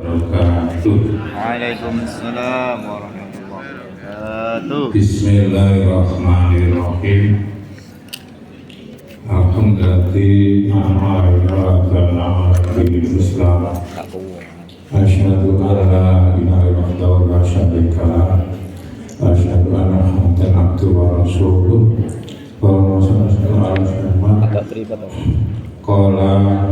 Wabarakatuh. Waalaikumsalam warahmatullahi wabarakatuh. Bismillahirrahmanirrahim. Alhamdulillah dan Islam. Asyhadu an la ilaha illallah wa syarika lah. Asyhadu anna Muhammadan abduhu wa rasuluh. Wa sallallahu alaihi wasallam. Qala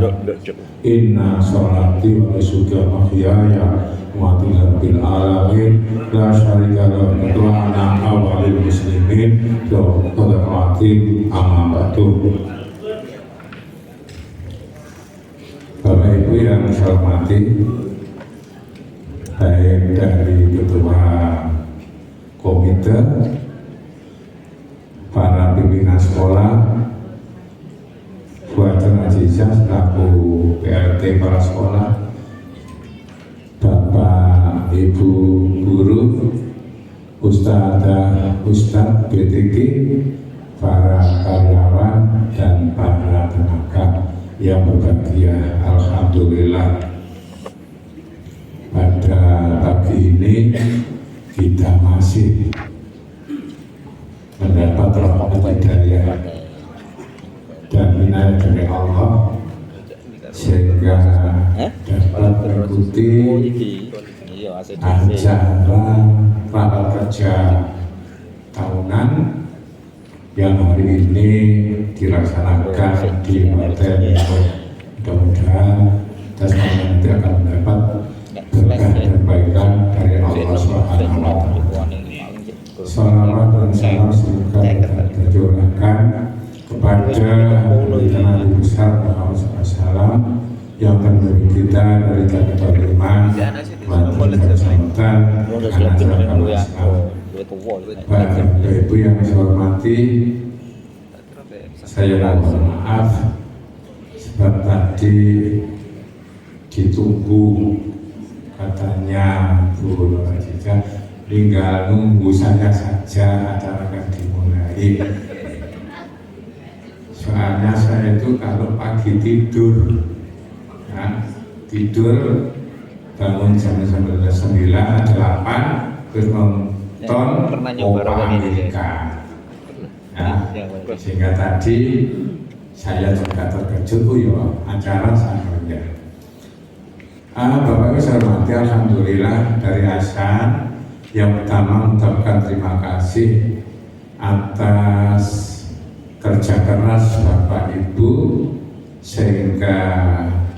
inna sholati wa nusuki wa mahyaya wa mamati bil alamin la syarika lahu wa ana awwalul muslimin wa qadamati amma ba'du. Bapak Ibu yang saya hormati, baik dari ketua komite, para pimpinan sekolah, Buatan Azizah selaku PLT para sekolah, Bapak Ibu guru, Ustadzah Ustadz BTG, para karyawan dan para tenaga yang berbahagia. Alhamdulillah, pada pagi ini kita masih mendapat rahmat hidayah dan inayah dari Allah sehingga dapat mengikuti acara rapat kerja tahunan yang hari ini dilaksanakan di hotel. Mudah-mudahan kita semua nanti akan mendapat berkah dan kebaikan dari Allah Subhanahu wa Ta'ala. Salawat dan salam semoga tercurahkan kepada Nabi besar Muhammad SAW yang akan memberi kita dari Jannah Iman, Wajib Keselamatan, anak Islam. Bapak Ibu yang saya hormati, saya mohon maaf sebab tadi ditunggu, katanya Bu Nur Azizah tinggal nunggu saya saja acara akan dimulai. Soalnya saya itu kalau pagi tidur, ya, tidur bangun jam 9, 8 terus nonton Copa Amerika, ya, sehingga tadi saya juga terkejut, ya acara sangat. Bapak Ibu saya hormati, alhamdulillah dari Hasan yang pertama mengucapkan terima kasih atas kerja keras Bapak Ibu sehingga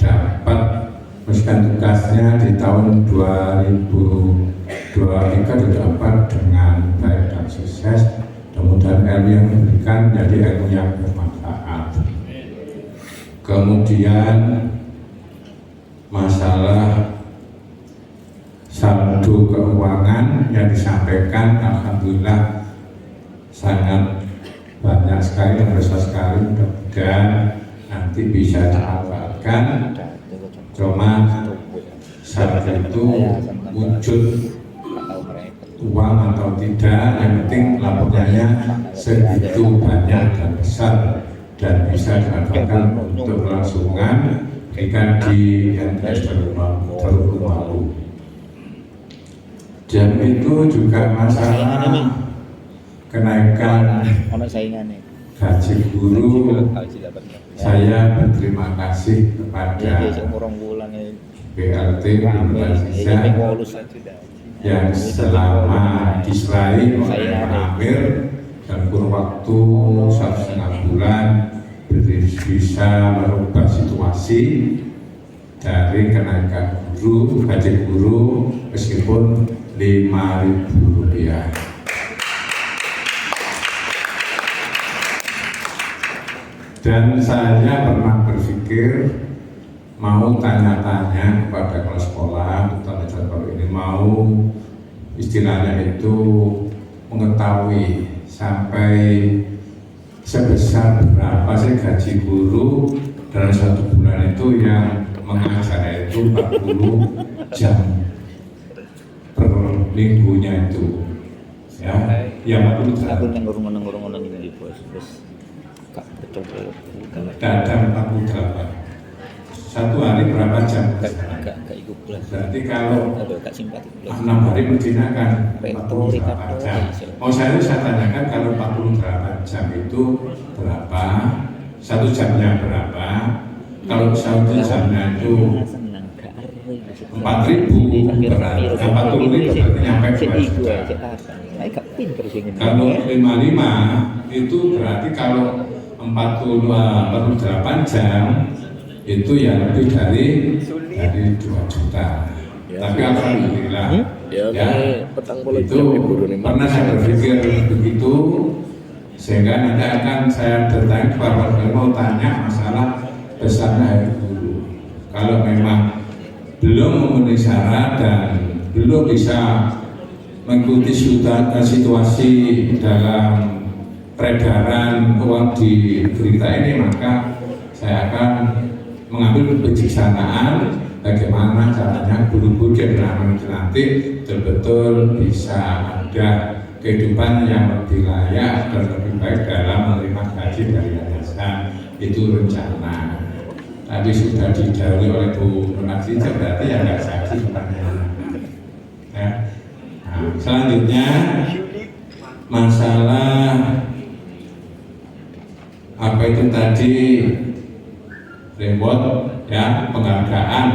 dapat meneruskan tugasnya di tahun 2023 dapat dengan baik dan sukses. Mudah-mudahan ilmu yang diberikan menjadi ilmu yang bermanfaat. Kemudian masalah saldo keuangan yang disampaikan, alhamdulillah sangat banyak sekali dan besar sekali. Mudah-mudahan nanti bisa dimanfaatkan. Cuma saat itu wujud uang atau tidak, yang penting laporannya segitu banyak dan besar dan bisa dimanfaatkan untuk kelangsungan ikan di NTS Terlalu. Dan itu juga masalah kenaikan gaji guru. Saya berterima kasih kepada BLT Indonesia yang selama diserai oleh Pak Amir dan kurun waktu 1,5 bulan bisa merubah situasi dari kenaikan gaji guru meskipun Rp5.000. Dan saya pernah berpikir mau tanya-tanya kepada kepala sekolah, kalau ini mau istilahnya itu mengetahui sampai sebesar berapa sih gaji guru dalam 1 bulan itu yang mengajar itu 40 jam per minggunya itu, ya, yang 40 jam. Dadang 48. Satu hari berapa jam? Berarti kalau Aduh, Kak simpatik. 6 hari Medina kan 48 jam. Mau saya tanyakan kalau 48 jam itu berapa? 1 jamnya berapa? Kalau 1 jamnya itu 4.000 berarti 40.000 berarti nyampe 2 juta. Kalau 55 itu berarti kalau 48 jam itu ya lebih dari 2 juta. Tapi alhamdulillah ya itu pernah saya berpikir begitu, sehingga nanti akan saya datang kepada mau tanya masalah besarnya air guru. Kalau memang belum memenuhi syarat dan belum bisa mengikuti situasi dalam peredaran uang di berita ini, maka saya akan mengambil kebijaksanaan bagaimana caranya guru-guru generasi itu nanti betul-betul bisa ada kehidupan yang lebih layak dan lebih baik dalam menerima gaji dari yayasan. Itu rencana. Tapi sudah didahului oleh Bu Munafsi, berarti ya nggak jadi sebenarnya. Ya. Nah, selanjutnya masalah apa itu tadi reward ya, penghargaan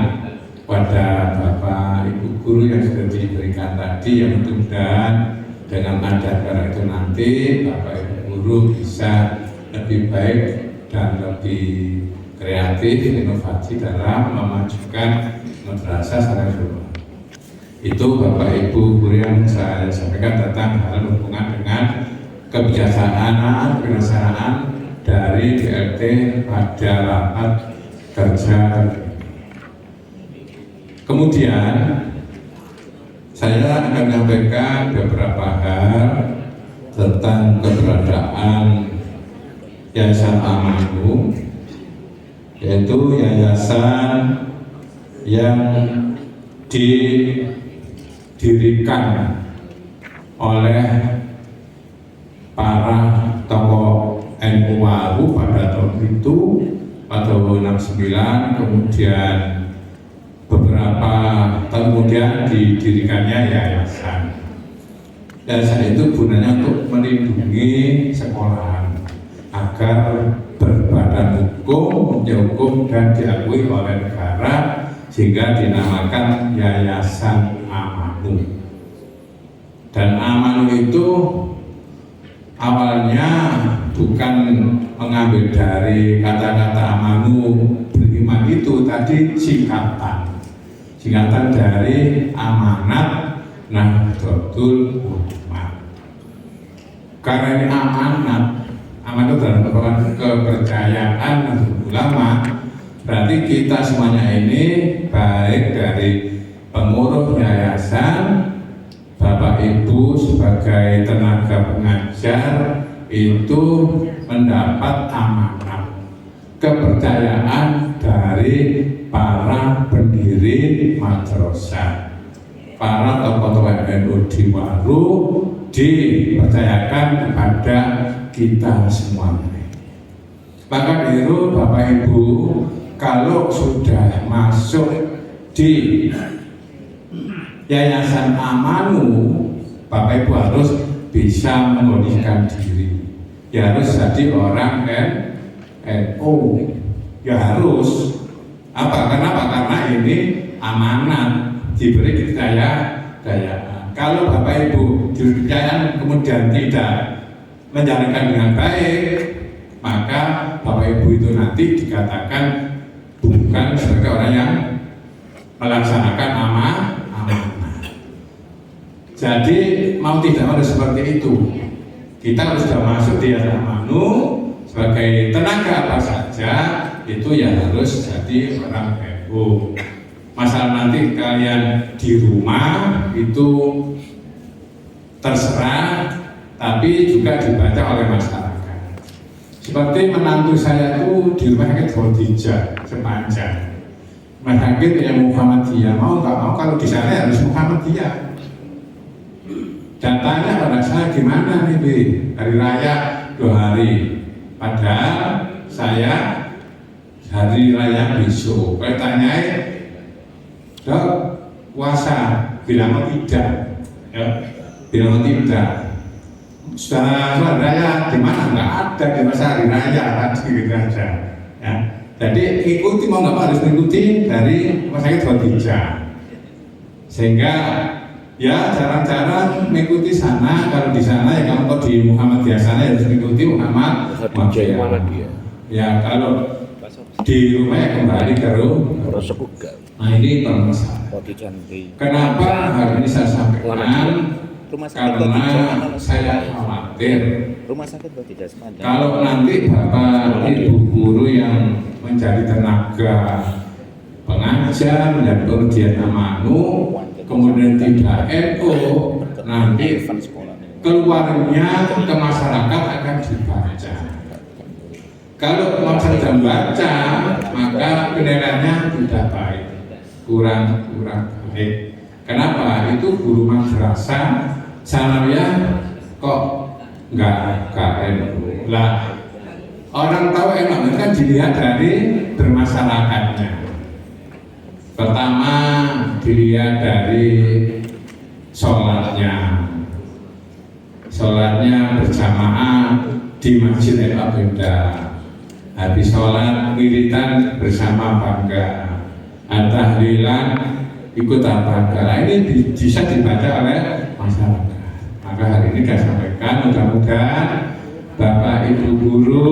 pada Bapak Ibu guru yang sudah diberikan tadi, yang mudah-mudahan dengan ada cara itu nanti Bapak Ibu guru bisa lebih baik dan lebih kreatif, inovasi dalam memajukan madrasah Sariful. Itu Bapak Ibu guru yang saya sampaikan tentang hal hubungan dengan kebijaksanaan dari DLT pada rapat kerja. Kemudian saya akan menyampaikan beberapa hal tentang keberadaan Yayasan Amanu, yaitu yayasan yang didirikan oleh para tokoh NU baru pada tahun itu, pada tahun 69, kemudian beberapa tahun kemudian didirikannya yayasan. Yayasan itu gunanya untuk melindungi sekolahan agar berbadan hukum, dan diakui oleh negara, sehingga dinamakan Yayasan Amanu. Dan Amanu itu awalnya bukan mengambil dari kata-kata amanu, beriman itu tadi singkatan dari amanat Nahdlatul Ulama. Karena ini amanat dalam kepercayaan Nahdlatul Ulama, berarti kita semuanya ini baik dari pengurus yayasan, Bapak Ibu sebagai tenaga pengajar itu mendapat amanat kepercayaan dari para pendiri madrasah, para tokoh-tokoh NU di Waru, dipercayakan kepada kita semuanya. Maka itu Bapak Ibu, kalau sudah masuk di Yayasan Amanu, Bapak Ibu harus bisa mengondisikan diri. Ya harus jadi orang NU. Ya harus. Apa? Kenapa? Karena ini amanat, diberi kepercayaan. Kalau Bapak Ibu diberi kepercayaan kemudian tidak menjalankan dengan baik, maka Bapak Ibu itu nanti dikatakan bukan sebagai orang yang melaksanakan amanat. Jadi mau tidak harus seperti itu. Kita harus sudah masuk di Yayasan Amanu sebagai tenaga apa saja, itu ya harus jadi orang NU. Masalah nanti kalian di rumah itu terserah, tapi juga dibaca oleh masyarakat. Seperti menantu saya itu di rumah sakit Khadijah sepanjang. Rumah sakit yang Muhammadiyah, mau nggak mau kalau di sana harus Muhammadiyah. Datanya pada saya gimana nih Bi? Hari raya 2 hari, padahal saya hari raya besok. Saya tanya Dok, puasa bilang tidak, ya, bilang tidak. Sudah sholat raya di mana? Nggak ada di masa hari raya tadi gitu aja. Ya. Jadi ikuti mau nggak mau harus mengikuti dari rumah sakit Khadijah. Sehingga ya jarang-jarang mengikuti sana. Kalau di sana ya kamu kok di Muhammadiyah sana ya harus mengikuti Muhammadiyah. Ya kalau di rumah ya kembali ke rumah. Nah ini permasalahan. Kenapa hari ini saya sampaikan? Karena saya khawatir kalau nanti Bapak Ibu guru yang menjadi tenaga pengajar, menjadi pengujian amanu, kemudian tidak NU, nanti keluarnya ke masyarakat akan dibaca. Kalau masyarakat baca, maka penilaiannya tidak baik, kurang baik. Kenapa? Itu guru madrasah sanawiyah kok nggak NU. Lah orang tahu NU kan dilihat dari bermasyarakatnya. Pertama dilihat dari sholatnya berjamaah di masjid beda. Habis sholat wiridan bersama bangga, tahlilan ikut apa? Karena ini bisa dibaca oleh masyarakat. Maka hari ini saya sampaikan mudah-mudahan Bapak Ibu guru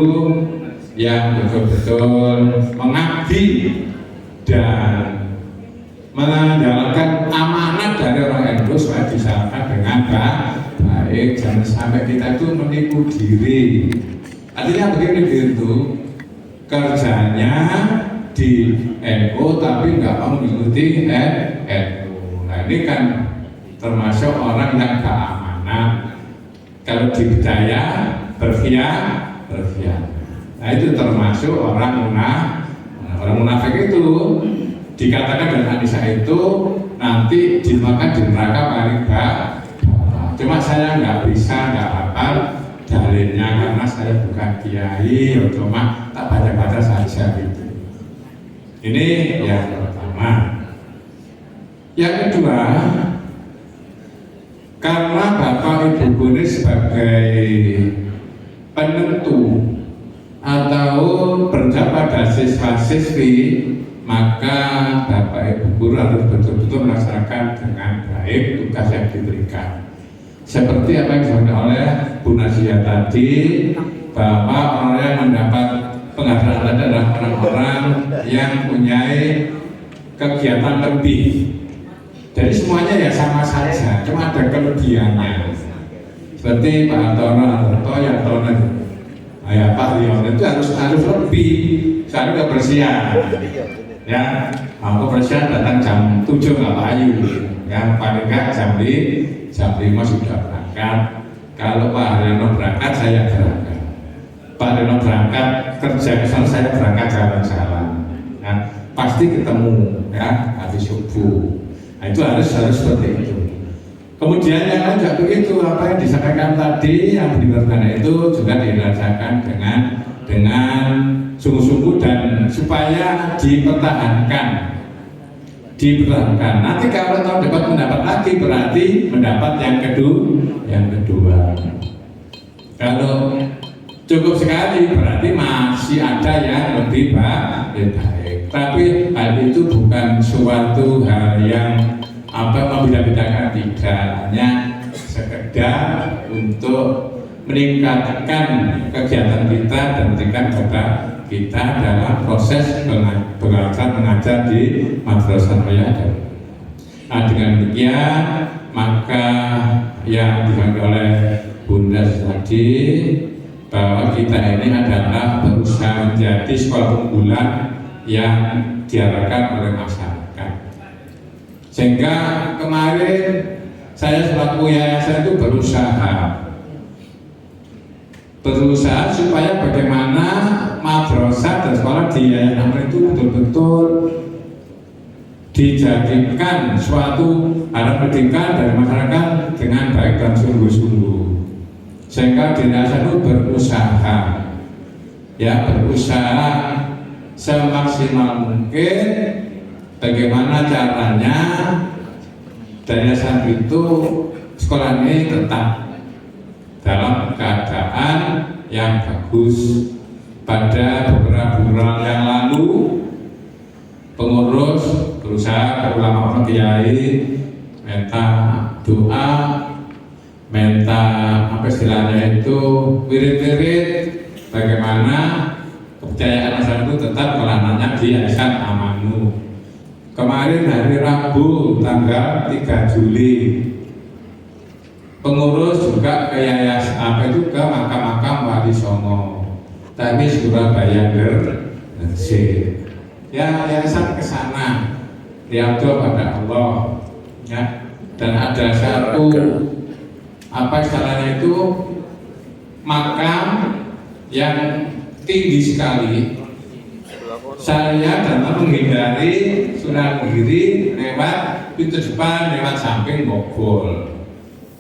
yang betul-betul mengabdi dan menjalankan amanat dari orang NU supaya disalurkan dengan baik. Jangan sampai kita itu menipu diri. Artinya begini itu kerjanya di NU tapi nggak mau mengikuti NU. Nah ini kan termasuk orang yang gak amanah. Kalau dipercaya berkhianat. Nah itu termasuk orang munafik itu dikatakan dan Anissa itu nanti dimakan di neraka paling bawah. Cuma saya nggak hafal dalilnya karena saya bukan kiai, cuma tak baca-baca saja gitu. Ini yang pertama. Yang kedua, karena Bapak Ibu guru sebagai penentu atau berhak pada siswa-siswi, maka Bapak Ibu guru harus betul-betul melaksanakan dengan baik tugas yang diberikan. Seperti apa yang disampaikan oleh Bu Nasia tadi, bahwa orang yang mendapat penghargaan adalah orang-orang yang punya kegiatan lebih. Jadi semuanya ya sama saja, cuma ada kelebihannya. Seperti Pak Antono, ya Pak Rion itu harus lebih, soalnya kebersihan. Ya, kebersihan datang jam 7 nggak payu, ya paling nggak jam 5 sudah berangkat. Kalau Pak Haryono berangkat, saya berangkat. Pak Haryono berangkat kerja ke sana, saya berangkat jalan-jalan. Nah, pasti ketemu ya habis subuh. Nah, itu harus seperti itu. Kemudian yang lain juga begitu, apa yang disampaikan tadi yang dilakukan itu juga dirasakan dengan sungguh-sungguh dan supaya dipertahankan. Nanti kalau tahun depan mendapat lagi berarti mendapat yang kedua. Kalau cukup sekali berarti masih ada yang lebih baik. Tapi hal itu bukan suatu hal yang membeda-bedakan, tidak, hanya sekedar untuk meningkatkan kegiatan kita dan meningkatkan kepada kita dalam proses belajar mengajar di Madrasah Raya. Nah dengan demikian maka yang disampaikan oleh Bunda tadi bahwa kita ini adalah berusaha menjadi sekolah unggulan yang diharapkan oleh masyarakat. Sehingga kemarin saya selaku yayasan itu berusaha supaya bagaimana madrasah dan sekolah di yayasan itu betul-betul dijadikan suatu alat pendidikan dari masyarakat dengan baik dan sungguh-sungguh. Sehingga di yayasan itu berusaha semaksimal mungkin bagaimana caranya dari dasar itu sekolah ini tetap dalam keadaan yang bagus. Pada beberapa bulan yang lalu pengurus berusaha ulama kiai minta doa, minta apa istilahnya itu wirid-wirid bagaimana kepercayaan asal itu tetap kalau anaknya di Yayasan Amanu. Kemarin hari Rabu tanggal 3 Juli pengurus juga ke yayasan apa itu ke makam-makam Wali Songo, tapi Surabaya Gresik. Ya yayasan ke sana, riado pada Allah, ya. Dan ada satu apa istilahnya itu makam yang tinggi sekali. Saya dalam menghindari Sunan Giri lewat pintu depan, lewat samping Bogor.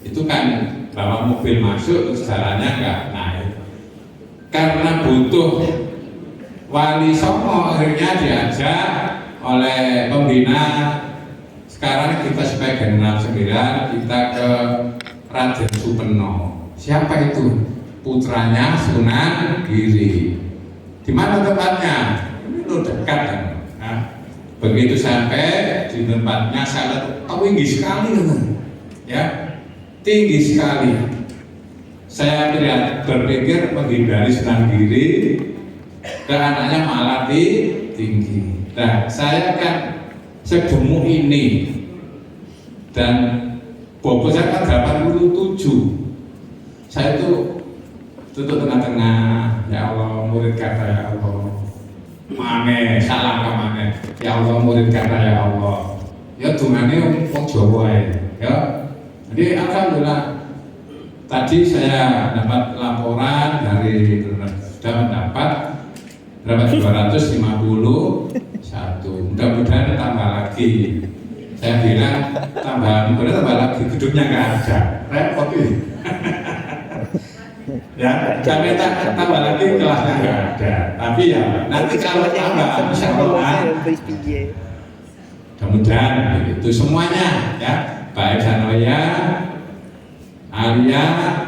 Itu kan bawa mobil masuk terus jalannya nggak naik. Karena butuh Wali Songo akhirnya diajak oleh pembina. Sekarang kita sebagai General 9 kita ke Raden Supeno. Siapa itu? Putranya Sunan Giri. Di mana tempatnya? Ini dekat kan. Nah, begitu sampai di tempatnya saya lihat tinggi sekali, ya, tinggi sekali. Saya berpikir menghindari Sunan Giri, ke anaknya malah tinggi. Nah, saya kan segemuk ini dan bobot saya kan 87. Saya itu tutup tengah-tengah, ya Allah murid kata ya Allah. Mane salah kamane. Ya Allah murid kata ya Allah. Ya dungane wong Jawa ya. Jadi alhamdulillah tadi saya dapat laporan dari sudah mendapat berapa 251. Mudah-mudahan tambah lagi. Saya bilang tambah lagi, gedungnya nggak ada. Repot ini. Ya, kami tambah lagi kelasnya nggak ada. Tapi ya nanti kalau tambah bisa mudah-mudahan itu semuanya ya, baik Sanoya, Alia,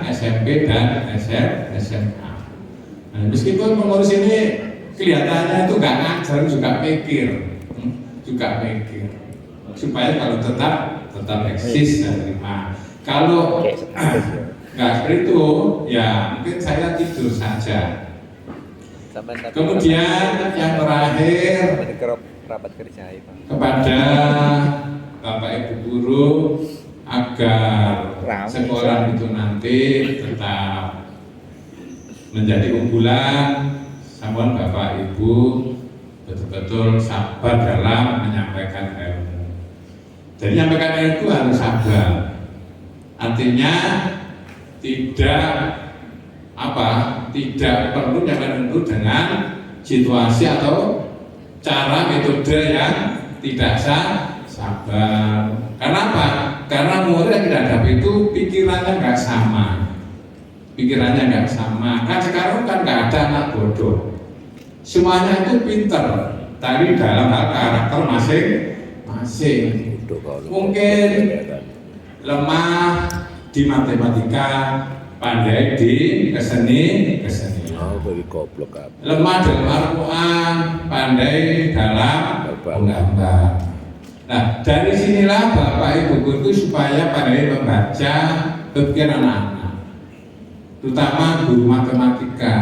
SMP dan SMA. Nah, meskipun pengurus ini kelihatannya itu nggak ngajar, juga mikir supaya kalau tetap eksis dan terima. Kalau nggak seperti itu, ya mungkin saya tidur saja. Kemudian yang terakhir kepada Bapak Ibu guru agar sekolah itu nanti tetap menjadi unggulan, sampun Bapak Ibu betul-betul sabar dalam menyampaikan ilmu. Jadi menyampaikan ilmu itu harus sabar. Artinya tidak perlu menyampaikan ilmu dengan situasi atau cara metode yang tidak sabar. Karena apa? Karena murid yang tidak ada itu pikirannya nggak sama. Kan sekarang kan nggak ada anak bodoh. Semuanya itu pinter, tapi dalam hal karakter masing-masing. Mungkin lemah di matematika, pandai di kesenian. Lemah dalam Al-Quran, pandai dalam menggambar. Nah, dari sinilah Bapak Ibu guru itu supaya pandai membaca pikiran anak-anak, terutama guru matematika.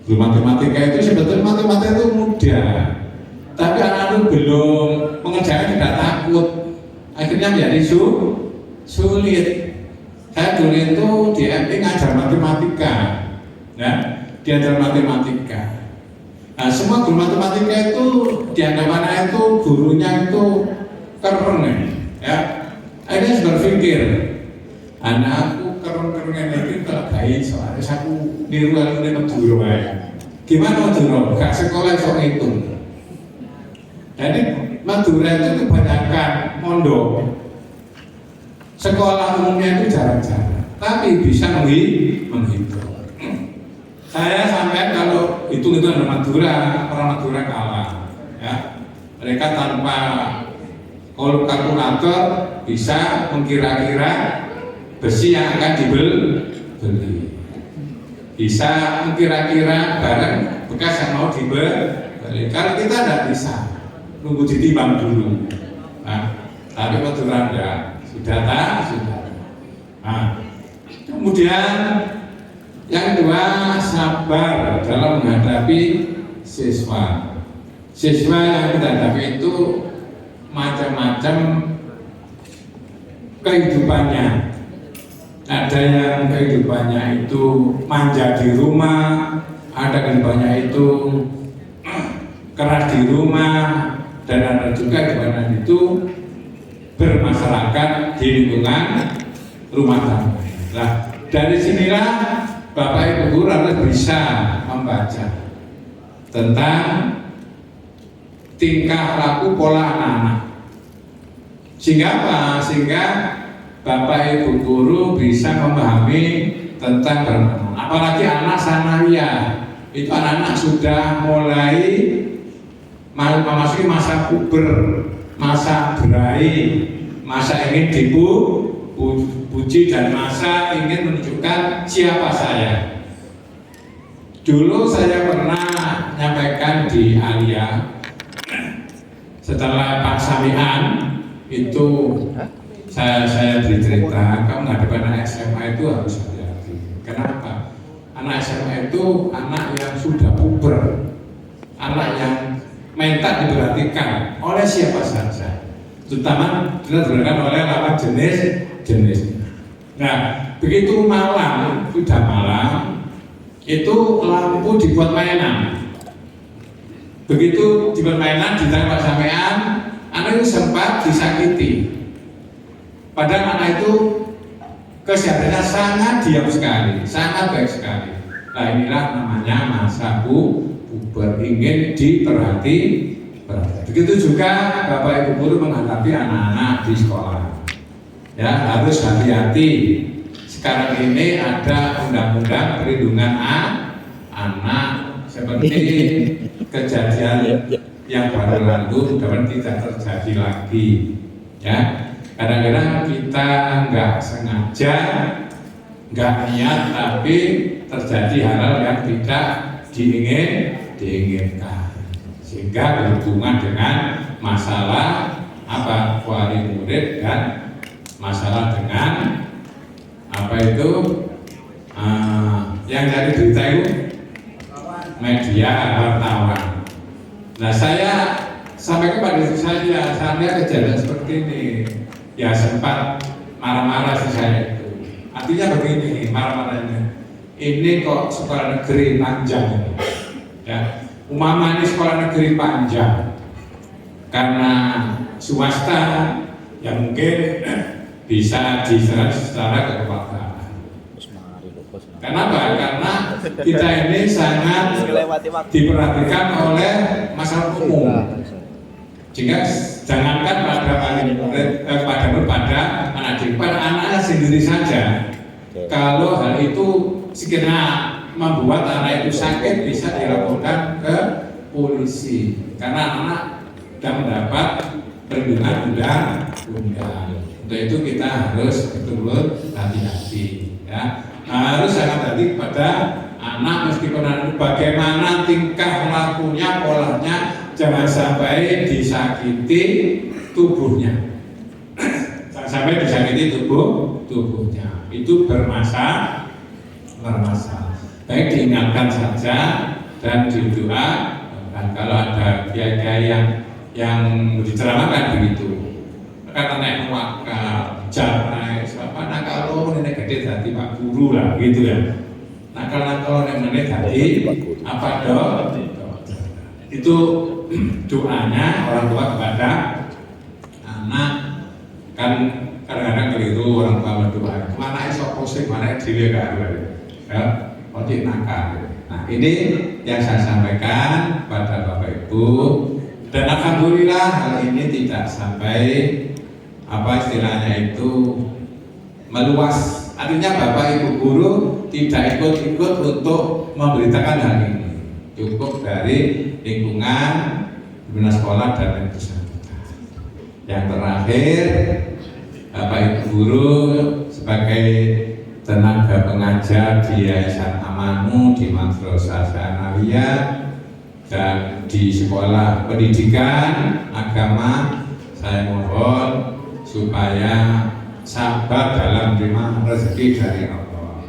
Guru matematika itu sebetulnya matematika itu mudah, tapi anak-anak belum mengerjakan, tidak takut, akhirnya menjadi sulit. Saya dulu itu di MP ngajar matematika, ya, diajar matematika. Nah, semua guru matematika itu dianggap anak itu gurunya itu keren, ya. Akhirnya berpikir, anakku keren itu tak baik, soalnya aku niru Madura. Gimana Madura? Gak sekolah sok itu. Jadi Madura itu kebanyakan mondok. Sekolah umumnya itu jarang-jarang, tapi bisa menghitung. Saya sampai kalau hitung-hitungan Madura, orang Madura kalah, ya. Mereka tanpa kalkulator bisa mengkira-kira besi yang akan dibeli, bisa mengkira-kira barang bekas yang mau dibeli. Kalau kita tidak bisa, nunggu ditimbang dulu. Nah, tapi aturan sudah. Nah, kemudian yang kedua, sabar dalam menghadapi siswa. Siswa yang kita hadapi itu macam-macam kehidupannya. Ada yang kehidupannya itu manja di rumah, ada kehidupannya itu keras di rumah, dan ada juga kehidupan itu bermasyarakat di lingkungan rumah tangga. Nah, dari sinilah Bapak Ibu guru harus bisa membaca tentang tingkah laku pola anak-anak. Sehingga apa? Sehingga Bapak Ibu guru bisa memahami tentang beranak. Apalagi anak sanawiyah, itu anak-anak sudah mulai memasuki masa puber, masa berai, masa ingin dipuji dan masa ingin menunjukkan siapa saya. Dulu saya pernah menyampaikan di Alia, setelah Pak Samian itu saya bercerita, kamu menghadapi anak SMA itu harus hati-hati. Kenapa? Anak SMA itu anak yang sudah puber, anak yang minta diperhatikan oleh siapa saja, terutama diperhatikan oleh lawan jenis. Nah, begitu malam, sudah malam, itu lampu dibuat mainan. Begitu dibuat mainan, ditanya Pak Sampean, anak itu sempat disakiti. Padahal anak itu kesehatannya sangat diam sekali, sangat baik sekali. Nah, inilah namanya masa puber, ingin diperhatikan. Begitu juga Bapak Ibu guru menghadapi anak-anak di sekolah. Ya, harus hati-hati. Sekarang ini ada undang-undang perlindungan anak, seperti kejadian yang baru lalu dapat tidak terjadi lagi. Ya, kadang-kadang kita nggak sengaja, nggak niat, tapi terjadi hal-hal yang tidak diinginkan, sehingga berhubungan dengan masalah wali murid dan masalah dengan yang dari berita itu media wartawan. Nah, saya sampai kepada saya kejadian seperti ini, ya sempat marah-marah sih saya itu. Artinya begini, marah-marahnya ini kok sekolah negeri panjang ini, ya umpama ini sekolah negeri panjang karena swasta yang mungkin bisa diserap secara kekeluargaan. Kenapa? Karena kita ini sangat diperhatikan oleh masyarakat umum. Jika jangankan pada anak didik, pada anaknya sendiri saja. Kalau hal itu sekiranya membuat anak itu sakit, bisa dilaporkan ke polisi. Karena anak sudah mendapat perlindungan undang-undang. Untuk itu kita harus betul-betul hati-hati. Ya. Harus sangat hati pada anak, meskipun anak bagaimana tingkah lakunya, polanya, jangan sampai disakiti tubuhnya. Jangan sampai disakiti tubuhnya. Itu bermasalah. Baik diingatkan saja dan didoa. Dan kalau ada kiai-kiai yang diceramahkan begitu, kata naik wakal, naik siapa? Nah kalau nenek gede tadi Pak Guru lah, gitu ya. Nah kalau nenek tadi apa dong? Itu doanya orang tua kepada anak. Kan kadang-kadang keliru orang tua berdoa. Mana esok posting, mana diri kan? Ya, otik nakal. Nah ini yang saya sampaikan pada Bapak Ibu. Dan alhamdulillah hal ini tidak sampai istilahnya itu meluas. Artinya Bapak Ibu guru tidak ikut-ikut untuk memberitakan hal ini. Cukup dari lingkungan pimpinan sekolah dan yang bersangkutan. Yang terakhir, Bapak Ibu Guru sebagai tenaga pengajar di Yayasan Amanu, di Madrasah Sanawiyah dan di sekolah pendidikan agama, saya mohon supaya sabar dalam menerima rezeki dari Allah.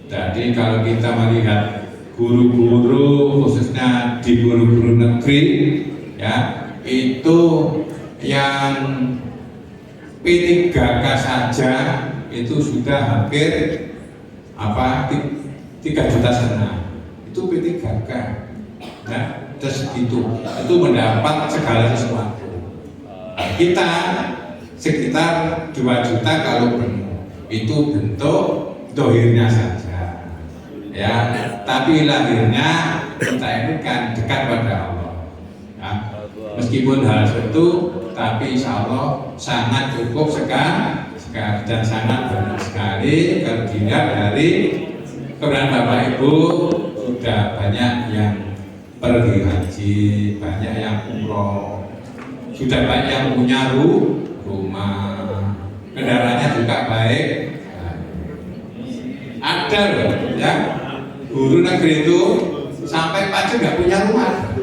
Jadi kalau kita melihat guru-guru, khususnya di guru-guru negeri, ya itu yang P3K saja itu sudah hampir 3,5 juta itu P3K, ya, terus itu mendapat segala sesuatu. Nah, kita sekitar 2 juta kalau penuh, itu bentuk dohirnya saja, ya, tapi lahirnya kita ini kan dekat pada Allah, ya. Meskipun hal itu, tapi insya Allah sangat cukup sekali dan sangat banyak sekali kalau dilihat dari keberadaan Bapak Ibu. Sudah banyak yang pergi haji, banyak yang umroh, sudah banyak yang punya rumah, kendaraannya juga baik. Ada loh ya guru negeri itu sampai pajak nggak punya rumah,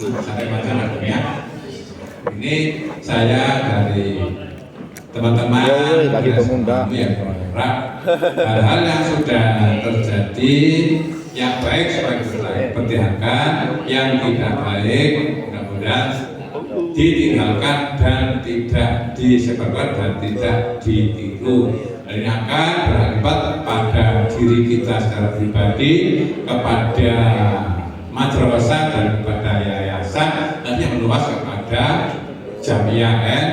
sampai pajak nggak punya. Ini saya dari teman-teman yang berharap hal-hal yang sudah terjadi yang baik sebagai dipertahankan, yang tidak baik mudah-mudahan ditinggalkan dan tidak disebarkan dan tidak ditiru. Ini akan berakibat pada diri kita secara pribadi, kepada madrasah dan kepada yayasan, dan yang meluas kepada jamiah dan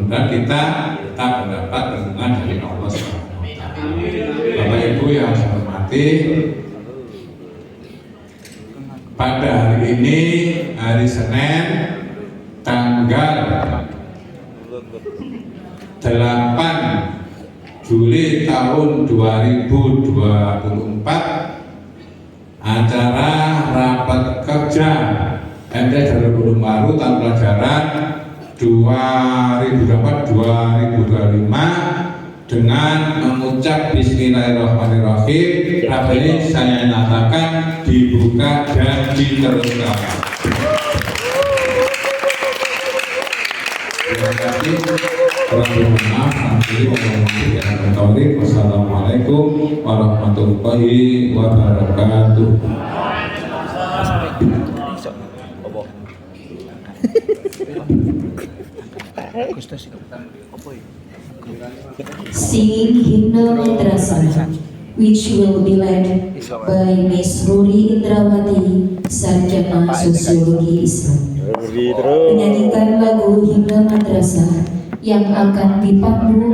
kita tetap mendapat perlindungan dari Allah Subhanahu wa Ta'ala. Bapak Ibu yang saya hormati, pada hari ini, hari Senin, tanggal 8 Juli tahun 2024, acara rapat kerja MTS Darul Baru tahun pelajaran 2024-2025 dengan mengucap Bismillahirrahmanirrahim. Rapat ini saya nyatakan dibuka dan diteruskan. Terima kasih. Wassalamualaikum warahmatullahi wabarakatuh. Singing hymnal madrasah, which will be led by Miss Ruri Indrawati, Sarjana Sosiologi Islam. Menyanyikan lagu hymnal madrasah yang akan dipandu